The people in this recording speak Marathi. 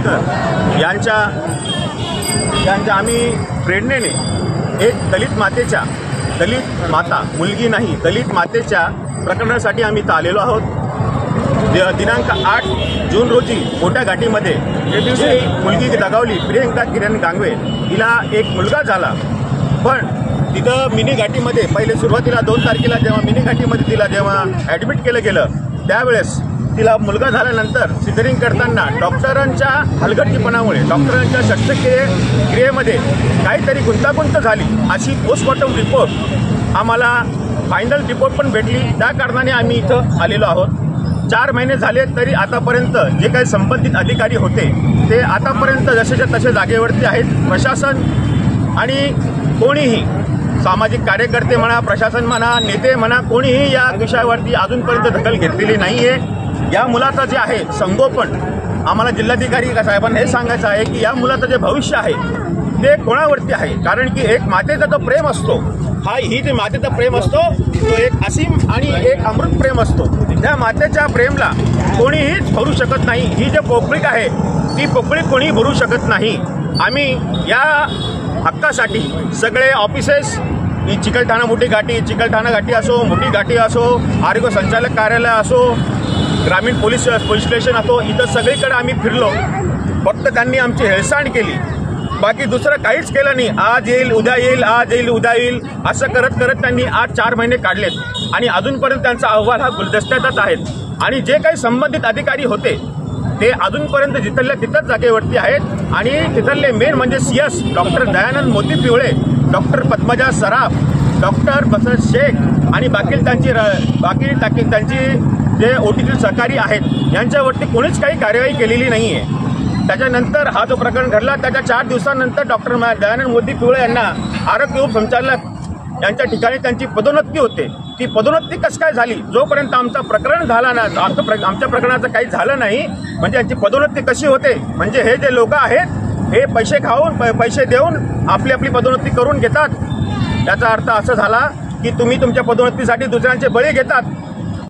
आंबेडकर यांच्या आम्ही प्रेरणेने एक दलित माता, मुलगी नाही, दलित मातेच्या प्रकरणासाठी आम्ही इथं आलेलो आहोत। दिनांक 8 जून रोजी मोठ्या घाटीमध्ये मुलगी दगावली, प्रियंका किरण गांगवे। तिला एक मुलगा झाला, पण तिथं मिनी घाटीमध्ये पहिले सुरुवातीला 2 तारखेला जेव्हा मिनी घाटीमध्ये तिला जेव्हा ॲडमिट केलं गेलं, त्यावेळेस तिला मुलगा झाल्यानंतर सिझरिंग करताना डॉक्टरांच्या हलगर्जीपणामुळे, डॉक्टरांच्या शस्त्रक्रियेमध्ये काहीतरी गुंतागुंत झाली, अशी पोस्टमॉर्टम रिपोर्ट आम्हाला फायनल रिपोर्ट पण भेटली। त्या कारणाने आम्ही इथं आलेलो आहोत। 4 महिने झाले तरी आतापर्यंत जे काही संबंधित अधिकारी होते ते आतापर्यंत जसेच्या तसे जागेवरती आहेत। प्रशासन आणि कोणीही सामाजिक कार्यकर्ते म्हणा, प्रशासन म्हणा, नेते म्हणा, कोणीही या विषयावरती अजूनपर्यंत दखल घेतलेली नाही आहे। या मुलाचं जे आहे संगोपन आम्हाला जिल्हाधिकारी साहेबांना हे सांगायचं आहे की या मुलाचं जे भविष्य आहे ते कोणावरती आहे, कारण की एक मातेचा जो प्रेम असतो, ही जी मातेचा प्रेम असतो तो एक असीम आणि एक अमृत प्रेम असतो। त्या मातेच्या प्रेमला कोणीहीच भरू शकत नाही। ही जे पोकळीक आहे ती पोकळीक कोणी भरू शकत नाही। आम्ही या हक्कासाठी सगळे ऑफिसेस, चिकलठाणा मोठी घाटी, चिकलठाणा घाटी असो, मोठी घाटी असो, आरोग्य संचालक कार्यालय असो, ग्रामीण पोलीस स्टेशन असो, इथं सगळीकडे आम्ही फिरलो। फक्त त्यांनी आमची हेळसांड केली, बाकी दुसरं काहीच केलं नाही। आज येईल, उद्या येईल, आज येईल, उद्या येईल, असं करत करत त्यांनी आज 4 महिने काढलेत आणि अजूनपर्यंत त्यांचा अहवाल हा गुलदस्त्यातच आहे। आणि जे काही संबंधित अधिकारी होते ते अजूनपर्यंत जिथल्या तिथंच जागेवरती आहेत। आणि तिथले मेन म्हणजे CS डॉक्टर दयानंद मोती पिवळे, डॉक्टर पद्मजा सराफ, डॉक्टर बसंत शेख आणि बाकी त्यांची जे OTतील सहकारी आहेत यांच्यावरती कोणीच काही कार्यवाही केलेली नाही आहे। त्याच्यानंतर हा जो प्रकरण घडला त्याच्या 4 दिवसानंतर डॉक्टर दयानंद मोती पिवळे यांना आरोग्य उपसंचालक यांच्या ठिकाणी त्यांची पदोन्नती होते। ती पदोन्नती कसं काय झाली? जोपर्यंत आमचं प्रकरण झाला ना, आमच्या प्रकरणाचं काही झालं नाही, म्हणजे यांची पदोन्नती कशी होते? म्हणजे हे जे लोक आहेत हे पैसे खाऊन, पैसे देऊन आपली पदोन्नती करून घेतात। याचा अर्थ असा झाला की तुम्ही तुमच्या पदोन्नतीसाठी दुसऱ्यांचे बळी घेतात।